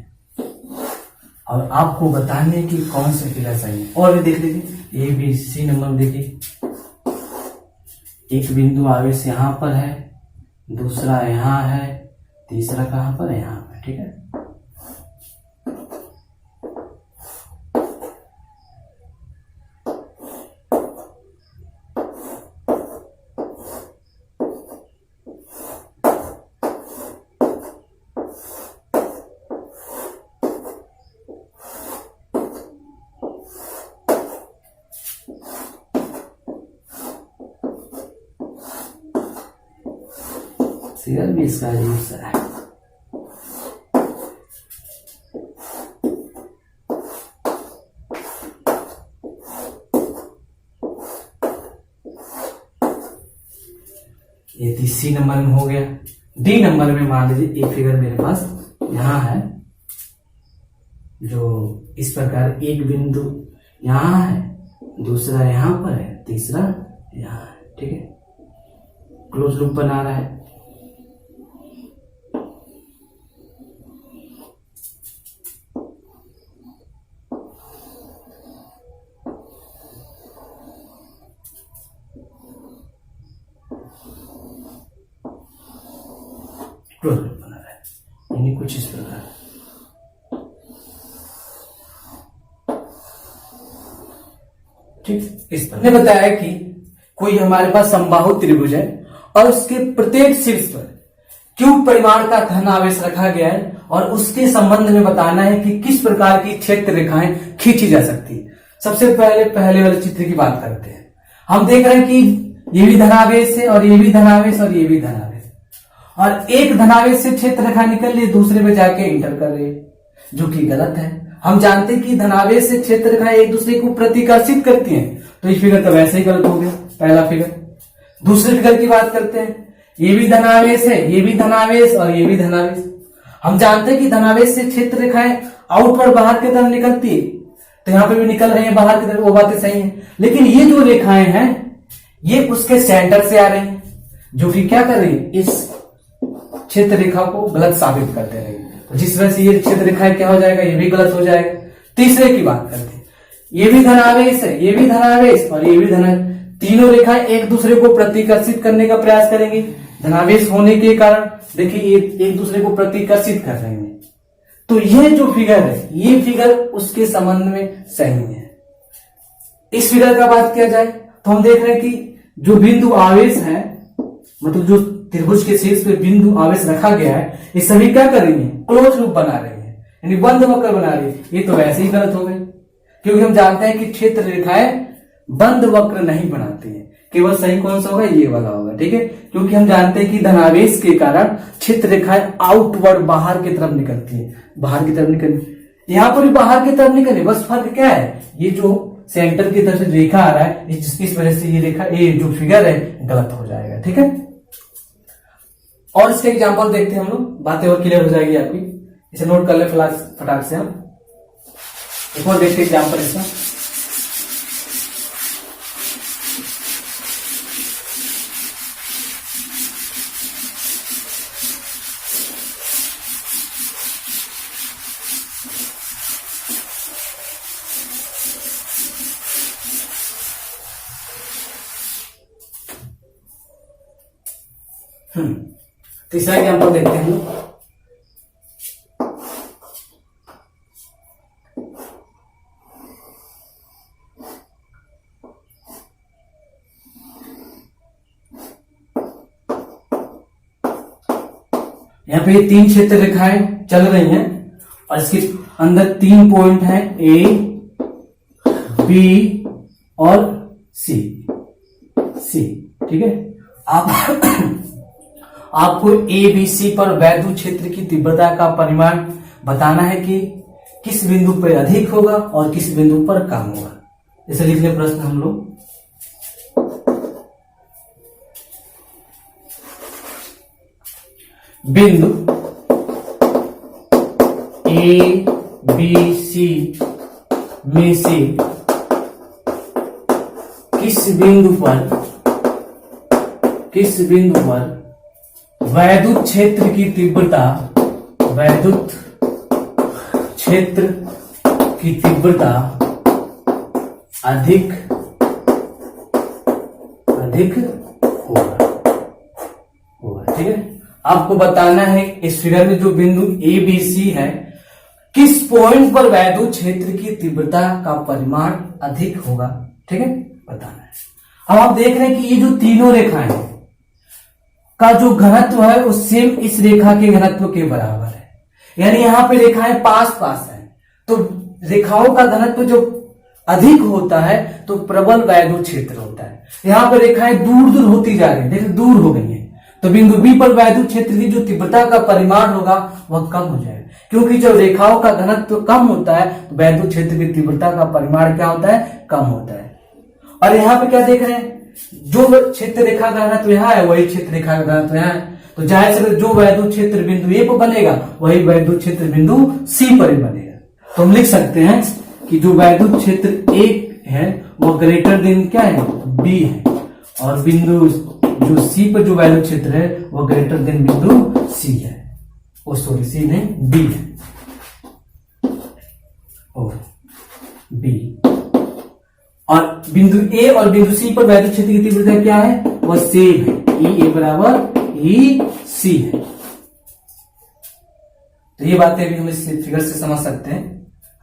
और आपको बताने की कौन सा फिगर सही है। और भी देख लीजिए, ए बी सी नंबर में देखिए, एक बिंदु आवेश यहां पर है, दूसरा यहां है, तीसरा कहां पर है, यहां पर, ठीक है। फिगर भी इसका अजीब सा है। ये सी नंबर में हो गया। डी नंबर में मान लीजिए एक फिगर मेरे पास यहां है, जो इस प्रकार एक बिंदु यहां है, दूसरा यहां पर है, तीसरा यहां है, ठीक है। क्लोज लूप बना रहा है। क्लोज लूप बना रहा है, यानी कुछ इस प्रकार। ठीक, इस पर मैंने बताया कि कोई हमारे पास समबाहु त्रिभुज है और उसके प्रत्येक शीर्ष पर क्यूब परिमाण का धन आवेश रखा गया है और उसके संबंध में बताना है कि किस प्रकार की क्षेत्र रेखाएं खींची जा सकती है। सबसे पहले वाले चित्र की बात करते हैं। हम देख रहे हैं कि ये भी धनावेश है और ये भी धनावेश और ये भी धनावेश, और एक धनावेश से क्षेत्र रेखा निकल रही है, दूसरे में जाके इंटर कर रही है, जो कि गलत है। हम जानते हैं कि धनावेश से क्षेत्र रेखाएं एक दूसरे को प्रतिकर्षित करती हैं, तो ये फिगर तो वैसे ही गलत हो गया, पहला फिगर। दूसरे फिगर की बात करते हैं, ये भी धनावेश है, ये भी धनावेश और ये भी धनावेश। हम जानते हैं कि धनावेश से क्षेत्र रेखाएं आउटवर्ड बाहर की तरफ निकलती है, तो यहाँ पे भी निकल रही है बाहर की तरफ, वो बातें सही है। लेकिन ये जो रेखाएं हैं ये उसके सेंटर से आ रही हैं, जो कि क्या कर रही है, इस क्षेत्र रेखा को गलत साबित कर दे रही है। तो जिस वजह से ये क्षेत्र रेखा क्या हो जाएगा, ये भी गलत हो जाएगा। तीसरे की बात करते हैं, ये भी धनावेश है, ये भी धनावेश और ये भी धनावेश। तीनों रेखाएं एक दूसरे को प्रतिकर्षित करने का प्रयास करेंगी। धनावेश होने के कारण देखिए ये एक दूसरे को प्रतिकर्षित कर रहे हैं। तो ये जो फिगर है, ये फिगर उसके संबंध में सही है। इस फिगर का बात किया जाए तो हम देख रहे हैं कि जो बिंदु आवेश है, मतलब जो त्रिभुज के शीर्ष पे बिंदु आवेश रखा गया है, ये सभी क्या कर रही है, क्लोज लूप बना रही है, यानी बंद वक्र बना रही है। ये तो वैसे ही गलत हो गए, क्योंकि हम जानते हैं कि क्षेत्र रेखाएं बंद वक्र नहीं बनाती है। केवल सही कौन सा होगा, ये वाला होगा, ठीक है। क्योंकि हम जानते हैं कि धनावेश के कारण क्षेत्र रेखाएं आउटवर्ड बाहर की तरफ निकलती है, बाहर की तरफ निकल, यहां पर भी बाहर की तरफ निकले, बस फर्क क्या है, ये जो सेंटर की तरफ से रेखा आ रहा है, इस वजह से ये रेखा, ये जो फिगर है गलत हो जाएगा। ठीक है, और इसके एग्जांपल देखते हैं हम लोग, बातें और क्लियर हो जाएगी आपकी। इसे नोट कर ले फटाक से हम। एक और देखते एग्जांपल इसका। तीसरा एग्जांपल देखते हैं हम लोग। यहाँ पे 3 क्षेत्र रेखाएं चल रही हैं और इसके अंदर 3 पॉइंट हैं, ए, बी और सी। ठीक है, आपको ए बी सी पर वैद्युत क्षेत्र की तीव्रता का परिमाण बताना है कि किस बिंदु पर अधिक होगा और किस बिंदु पर कम होगा। इसे लिख ले प्रश्न हम लोग। बिंदु ए बी सी में से किस बिंदु पर वैद्युत क्षेत्र की तीव्रता अधिक होगा। ठीक है, आपको बताना है इस फिगर में जो बिंदु ए बी सी है, किस पॉइंट पर वैद्युत क्षेत्र की तीव्रता का परिमाण अधिक होगा। ठीक है, बताना है। अब आप देख रहे हैं कि ये जो तीनों रेखाएं हैं का जो घनत्व है वो सेम इस रेखा के घनत्व के बराबर है। यानी यहां पे रेखाएं पास पास हैं, तो रेखाओं का घनत्व जो अधिक होता है तो प्रबल वैद्युत क्षेत्र होता है। यहां पर रेखाएं दूर दूर होती जा रही है, देखिए दूर हो गई है, तो बिंदु बी पर वैद्युत क्षेत्र की जो तीव्रता का परिमाण होगा वह कम हो जाएगा, क्योंकि जब रेखाओं का घनत्व कम होता है तो वैद्युत क्षेत्र की तीव्रता का परिमाण क्या होता है, कम होता है। और यहाँ पे क्या देख रहे हैं, जो क्षेत्र रेखा का घनत्व यहाँ है वही क्षेत्र रेखा का घनत्व यहाँ है, तो जाहिर से जो वैद्युत क्षेत्र बिंदु ए पर बनेगा वही वैद्युत क्षेत्र बिंदु सी पर ही बनेगा। तो हम लिख सकते हैं कि जो वैद्युत क्षेत्र ए है वो ग्रेटर देन क्या है, बी है, और बिंदु जो सी पर जो वैद्युत क्षेत्र है वो ग्रेटर देन बिंदु सी है। ओ सॉरी, सी नहीं, बी है, ओ बी। और बिंदु ए और बिंदु सी पर वैद्युत क्षेत्र की तीव्रता क्या है, वह सेम है, ई ए बराबर ई सी है। तो ये बातें भी हम इस फिगर से समझ सकते हैं।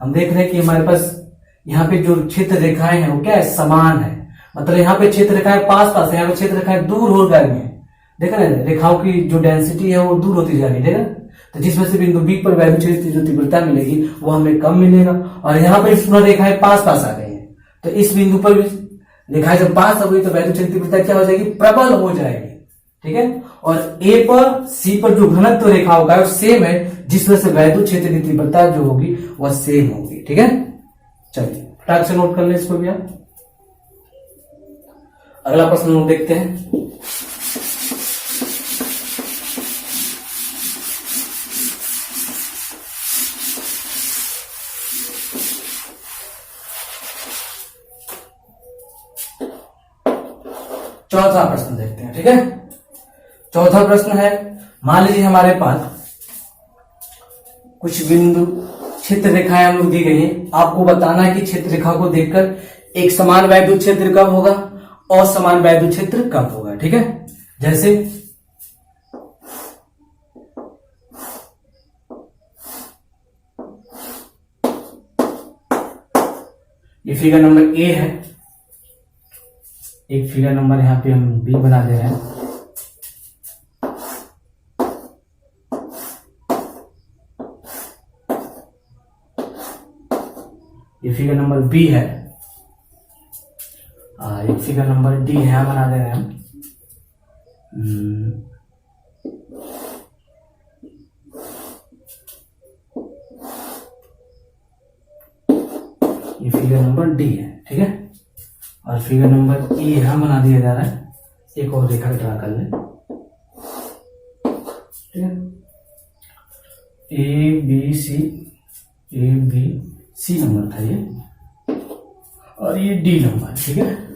हम देख रहे हैं कि हमारे पास यहाँ पे जो क्षेत्र रेखाएं हैं वो क्या है, समान है। मतलब यहाँ पे क्षेत्र रेखाएं पास पास है, यहाँ पे क्षेत्र रेखाएं दूर हो रही है। देख रहे हैं, रेखाओं की जो डेंसिटी है वो दूर होती जा रही है, ठीक है। तो जिस वजह से बिंदु बी पर वैद्युत क्षेत्र की जो तीव्रता मिलेगी वो हमें कम मिलेगा। और यहाँ पे पूरा रेखाएं पास पास आ गई है, तो इस बिंदु पर भी रेखाएं जब पास हो गई तो वैद्युत क्षेत्र की तीव्रता क्या हो जाएगी, प्रबल हो जाएगी, ठीक है। और ए पर सी पर जो घनत्व रेखा होगा वो सेम है, जिस वजह से वैद्युत क्षेत्र की तीव्रता जो होगी वह सेम होगी, ठीक है। चलिए फटाक से नोट कर ले इसको भी आप। अगला प्रश्न नोट देखते हैं। चौथा प्रश्न देखते हैं, ठीक है। चौथा प्रश्न है, मान लीजिए हमारे पास कुछ बिंदु क्षेत्र रेखाएं हम लोग दी गई हैं। आपको बताना है कि क्षेत्र रेखा को देखकर एक समान वैद्युत क्षेत्र कब होगा और समान वैद्युत क्षेत्र कब होगा, ठीक है। जैसे ये फिगर नंबर ए है, एक फिगर नंबर यहां पे हम बी बना दे रहे हैं। ये फिगर नंबर बी है, एक फिगर नंबर डी है, बना दे रहे हैं हम। ये फिगर नंबर डी है, ठीक है। और फिगर नंबर ई यहां बना दिया जा रहा है, एक और रेखा ड्रा कर लें, ठीक है। ए बी सी नंबर था ये, और ये डी नंबर, ठीक है।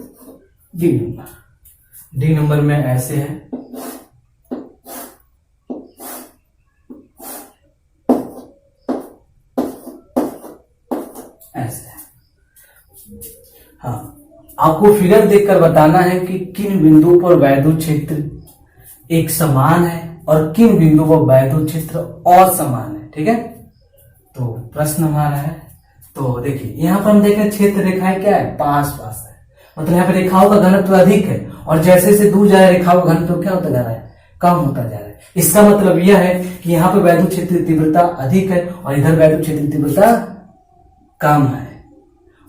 डी नंबर में ऐसे है, ऐसे है। हाँ, आपको फिगर देखकर बताना है कि किन बिंदुओं पर वैद्युत क्षेत्र एक समान है और किन बिंदुओं पर वैद्युत क्षेत्र असमान है, ठीक है। तो प्रश्न हमारा है, तो देखिए यहाँ पर हम देखें क्षेत्र रेखाएं क्या है, पास पास है, मतलब यहाँ पे रेखाओं का घनत्व अधिक है, और जैसे जैसे दूर जा रहा है रेखाओं का घनत्व क्या होता जा रहा है, कम होता जा रहा है। इसका मतलब यह है कि यहाँ पे वैद्युत क्षेत्र की तीव्रता अधिक है और इधर वैद्युत क्षेत्र की तीव्रता कम है।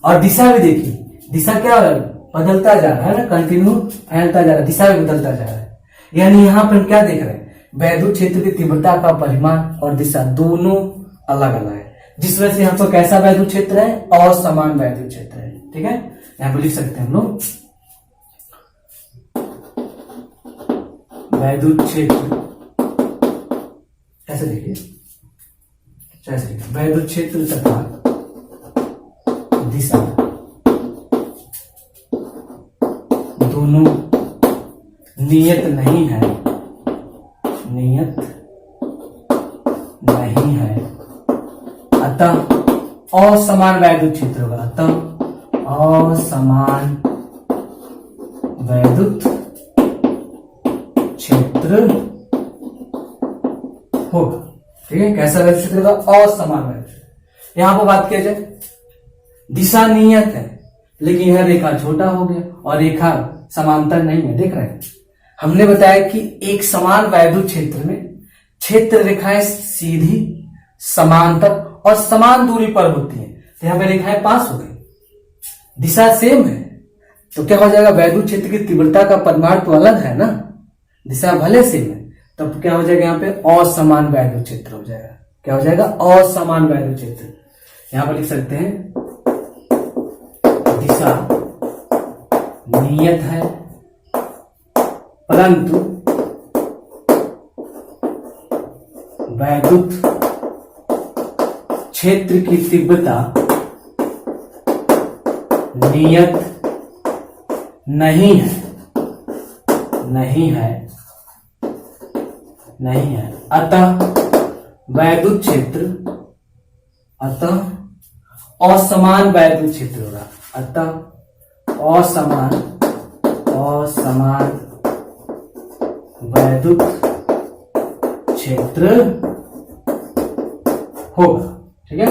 और दिशा भी देखिए, दिशा क्या बदलता जा रहा है ना, कंटिन्यू फैलता जा रहा है, दिशा भी बदलता जा रहा है। यानी यहाँ पर हम क्या देख रहे हैं, वैद्युत क्षेत्र की तीव्रता का परिमाण और दिशा दोनों अलग अलग है, जिस वजह से यहाँ पर कैसा वैद्युत क्षेत्र है, असमान वैद्युत क्षेत्र है, ठीक है। यहाँ पर लिख सकते हैं हम लोग वैद्युत क्षेत्र, ऐसे देखिए, वैद्युत क्षेत्र तथा दिशा दोनों नियत नहीं है, अतः असमान वैद्युत क्षेत्र होगा, अतः असमान वैद्युत क्षेत्र होगा, ठीक है। कैसा वैद्युत क्षेत्र होगा, असमान वैद्युत क्षेत्र। यहां पर बात किया जाए, दिशा नियत है लेकिन यह रेखा छोटा हो गया और रेखा समांतर नहीं है, देख रहे हैं। हमने बताया कि एक समान वैद्युत क्षेत्र में क्षेत्र रेखाएं सीधी, समांतर और समान दूरी पर होती हैं, तो यहां पे रेखाएं पास हो गई, दिशा सेम है, तो क्या हो जाएगा, वैद्युत क्षेत्र की तीव्रता का परिमाण तो अलग है ना, दिशा भले सेम है, तब क्या हो जाएगा, यहाँ पे असमान वैद्युत क्षेत्र हो जाएगा। क्या हो जाएगा, असमान वैद्युत क्षेत्र। यहां पर लिख सकते हैं दिशा नियत है परंतु वैद्युत क्षेत्र की तीव्रता नियत नहीं है, अतः वैद्युत क्षेत्र, अतः असमान वैद्युत क्षेत्र होगा, अतः असमान वैद्युत क्षेत्र होगा, ठीक है।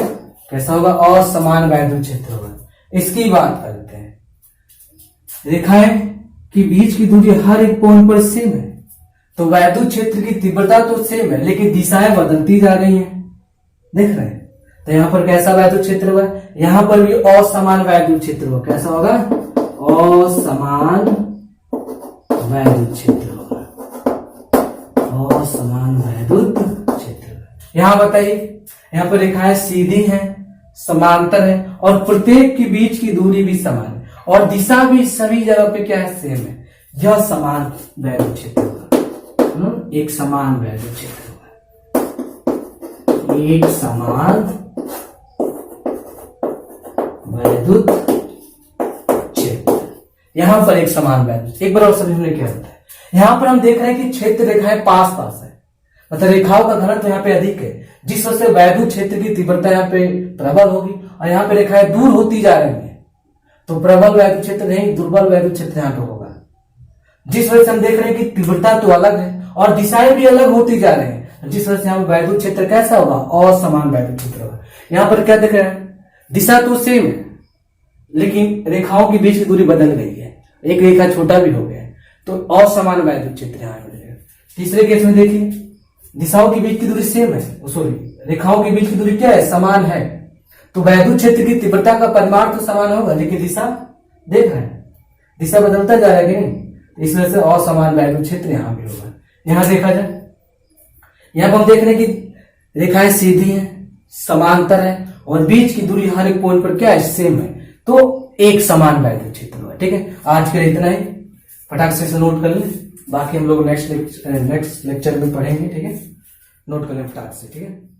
कैसा होगा, असमान वैद्युत क्षेत्र होगा। इसकी बात करते हैं, रेखाएं के बीच की दूरी हर एक कोण पर सेम है, तो वैद्युत क्षेत्र की तीव्रता तो सेम है लेकिन दिशाएं बदलती जा रही हैं, देख रहे हैं। तो यहां पर कैसा वैद्युत क्षेत्र होगा, यहां पर भी असमान वैद्युत क्षेत्र होगा। कैसा होगा, असमान वैद्युत क्षेत्र होगा, असमान वैद्युत क्षेत्र। यहां बताइए, यहां पर रेखाएं सीधी हैं, समांतर है और प्रत्येक के बीच की दूरी भी समान है और दिशा भी सभी जगह पे क्या है, सेम है। यह समान वैद्युत क्षेत्र होगा, एक समान वैद्युत क्षेत्र होगा, एक समान वैद्युत क्षेत्र। यहां पर एक समान वैद्युत, एक बार और समझने क्या होता है। यहां पर हम देख रहे हैं कि क्षेत्र रेखाएं पास पास है, मतलब रेखाओं का घनत्व यहाँ पे अधिक है, जिस वजह से वैद्युत क्षेत्र की तीव्रता यहाँ पे प्रबल होगी और यहाँ पे रेखाएं दूर होती जा रही है, तो प्रबल वैद्युत क्षेत्र नहीं, दुर्बल वैद्युत क्षेत्र यहाँ पे होगा। जिस वजह से हम देख रहे हैं कि तीव्रता तो अलग है और दिशाएं भी अलग होती जा रही है, जिस वजह से यहाँ वैद्युत क्षेत्र कैसा होगा, असमान वैद्युत क्षेत्र होगा। यहाँ पर क्या देख रहे हैं, दिशा तो सेम है लेकिन रेखाओं के बीच की दूरी बदल गई है, एक रेखा छोटा भी हो गया है, तो असमान वैद्युत क्षेत्र यहाँ मिलेगा। तीसरे केस में देखिए, दिशाओं के बीच की दूरी सेम है, सॉरी रेखाओं के बीच की दूरी क्या है, समान है, तो वैद्युत क्षेत्र की तीव्रता का परिमाण तो समान होगा लेकिन दिशा देख रहे हैं, दिशा बदलता जा रहा है कि नहीं, इस वजह से असमान वैद्युत क्षेत्र यहां भी होगा। यहां देखा जाए, यहां पर हम देख रहे हैं कि रेखाएं सीधी हैं, समांतर है और बीच की दूरी हर एक पॉइंट पर क्या है, सेम है, तो एक समान वैद्युत क्षेत्र है। ठीक है, आज के लिए इतना ही, फटाक से इसे नोट कर लें, बाकी हम लोग नेक्स्ट लेक्चर में पढ़ेंगे। ठीक है, नोट कर लें फटाक से। ठीक है।